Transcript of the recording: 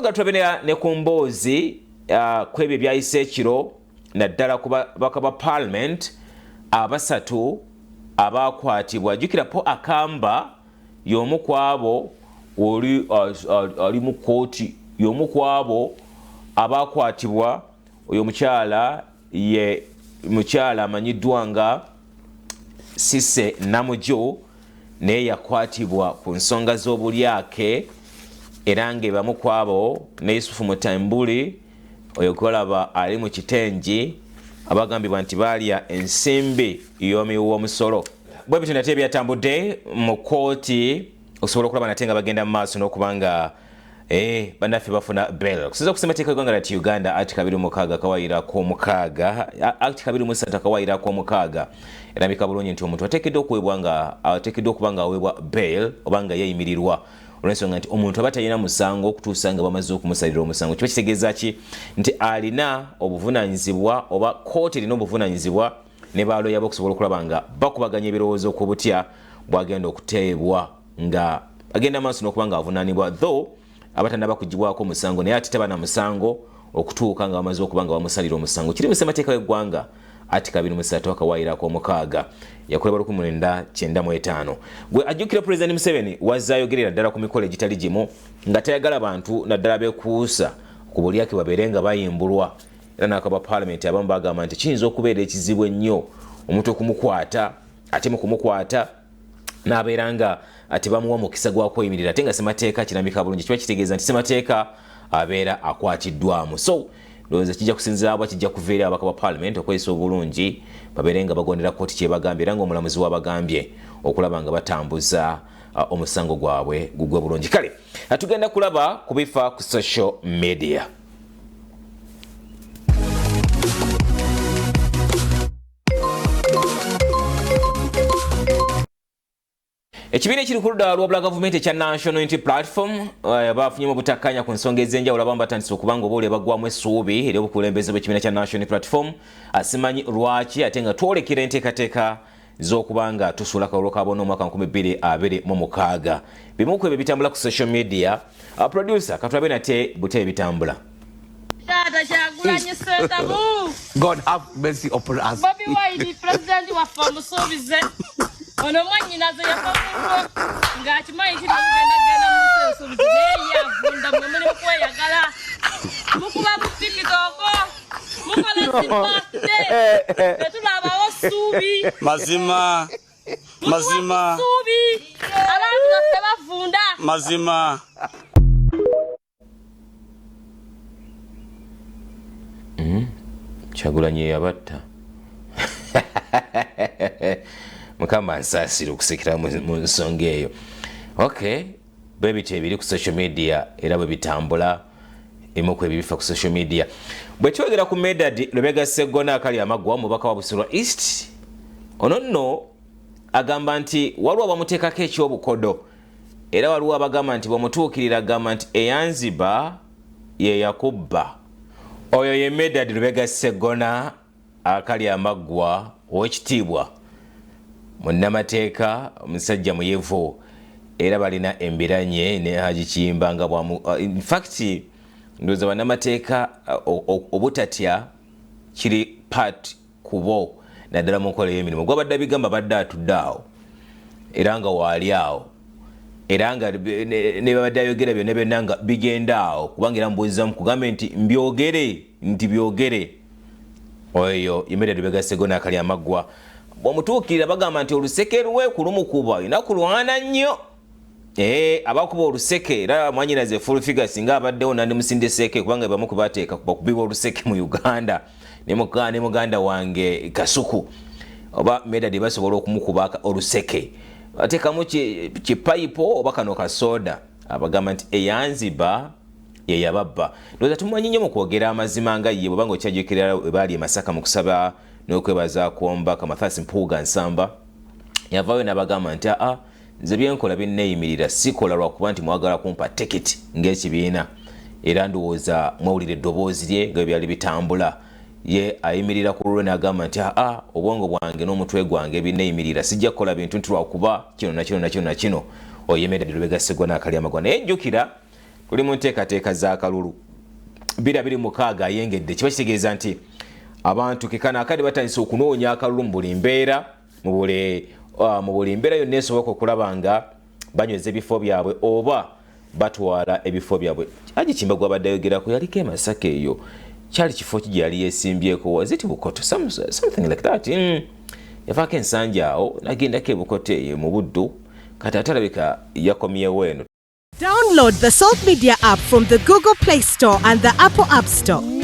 Twaga tubenera ne kumbozi kwebye byayise ekiro naddala kuba bakaba parliament abasatu abakwatibwa jukirapo akamba y'omu kwabo oli mu kooti y'omu kwabo abakwatibwa oyo mukyala ye mukyala amanyiddwa nga Sise Namujo naye yakwatibwa ku nsonga z'obulyake era ng'ebamu kwabo ne Yusufu Mutambuli oyo gwalaba ali mu kitengi abagambibwa nti baalya ensimbi y'omuwoomusolo. Bwe bityo nate byatambudde mu kooti okusobola okulaba nate nga bagenda mu maaso n'okubanga bannaffe bafuna bail. Okusinza ku ssemateeka y'eggwanga lati Uganda Act 26 kawaayirako omukaaga Act 23 kawaayirako omukaaga erambika bulungi nti omuntu ateekeddwa okuba nga aweebwa bail oba nga yeeyimirirwa olw'ensonga nti omuntu aba talina musango okutuusa nga bamaze okumusalira omusango. Kiba kitegeeza ki? Nti alina obuvunaanyizibwa oba kooti erina obuvunaanyizibwa ne baloya okusobola okulaba nga bakubaganya ebirowoozo ku butya bwagenda okuteebwa nga agenda maaso n'okuba nga avunaanibwa though abatannaba kugibwako omusango naye ate tabana musango okutuuka nga bamaze okuba nga bamusalira omusango. Kiri mu ssemateeka y'eggwanga Ati 23 akawaayirako omukaaga yakolebwa 1995. Gwe ajjukira President Museveni wazaayogerera ddala ku mikolo egitali gimu nga tayagala bantu naddala beekuusa ku bulyake babeere nga bayimbulwa era n'akaba parliament abamu bagamba nti kiyinza okubeera ekizibu ennyo omuntu okumukwata ate mu kumukwata n'abeera nga ate bamuwa mukisa gwa kweyimirira ate nga ssemateeka kirambika bulungi. Kiba kitegeeza nti ssemateeka abeera akwatiddwamu. So ndowooza kijja kusinzira bwa kijja kuveera abaka ba parliament okweyisa obulungi babeere nga bagondera kooti kyebagambye era ng'omulamuzi wabagambye okulaba nga batambuza omusango gwabwe gugwe bulungi. Kale tugenda kulaba ku bifa ku social media. Ekibiina ekiri ku ludda lwa gavumenti ekya National Unity Platform bafunyemu obutakkanya ku nsonga ez'enjawulo abamu batandise okuba nga obaole bagwamu essuubi eri obukulembeze bw'ekibiina kya National Unity Platform. Asimanyi lwaki ate nga twolekera enteekateeka z'okuba nga tusuula akalulu ka bonna omwaka 2026. Bimu ku ebyo bitambula ku social media. Producer katulabe nate bute bitambula. God have mercy upon us. Bobby Wine, President wa Famusobize. Ono mwanyinaze yafamuko ngakimanyi kiri ngenda musobize neya vunda mwemuli kweyagala mukuba mutikitoko mukola sipate tetulabawo subi Mazima subi abantu baffe bavunda mazima Kyagulanyi yabatta mukama nsaasire okusekera mu nsonga eyo. Okay, bebite ebiri ku social media era bwe bitambula emu ku ebifa ku social media. Bwe twogera ku Medad Lubega Sseggona akali amagwa mubaka wa Busiro East ono nno agamba nti waliwo bamuteekako ekyobukodo era waliwo abagamba nti bwemutuukirira agamba nti eyanziba ye yakubba. Oyo ye Medad Lubega Sseggona akali amagwa ow'ekitiibwa munnamateeka omusajja muyevu era balina embiranye ne Haji Kiyimba nga bwamu in fact ndowooza bannamateeka obutatya kiri part kubo naddala mu nkola y'emirimu. Gwabadde abigamba badde atudde awo era nga waali awo era nga ne babadde ayogera byonna byonna nga bigenda awo kubanga era mubuuzizamu kugambe nti byogere. Oyo Medad Lubega Sseggona akali amaggwa bw'omutuukirira bagamba nti oluseke luwe kulumukuba olina kulwana nnyo. Abakuba oluseke era mwanyinaze full figure singa abaddewo nandi musinde seke kubanga bamu kubateeka bakubibwa oluseke mu Uganda ne muganda wange Kasuku oba Medad basobola okumukuba oluseke bateekamu kipayipo oba kano kasoda abagamba nti eyanziba ye yababba. Ndowooza tumumanyi nnyo mu kwogera amazima nga ye bwebanga okyajjukira baali e Masaka mu kusaba n'okwebaza kwomba Kamathasi Mpuuga Nsamba yavaayo n'abagamba nti nze byenkola binneeyimirira sikola lwakuba nti mwagala kumpa tikiti ng'ekibiina era ndowooza mwawulira eddoboozi lye nga byali bitambula. Ye ayimirira ku lulwe n'agamba nti obwongo bwange n'omutwe gwange binneeyimirira sijja kukola bintu nti lwakuba kino na kino na kino na kino. Oyo Medad Lubega Sseggona akali amagwa naye jjukira oli mu nteekateeka z'akalulu 2026 ayengedde kiba kitegeeza nti abantu kekana akadde batandise okunoonya akalulu mu buli mbeera mu buli mbeera yonna esoboka okulaba nga banyweza ebifo byabwe oba batwala ebifo byabwe. Haji Kimbagwa abadde ayogerako yaliko e Masaka eyo kyali kifo ki gye yali yeesimbyeeko was it Bukoto something like that. Yavaako ensanja awo nagendako e Bukoto eyo mu Buddu kati ate alabika yakomyewo eno. Download the Salt Media app from the Google Play Store and the Apple App Store.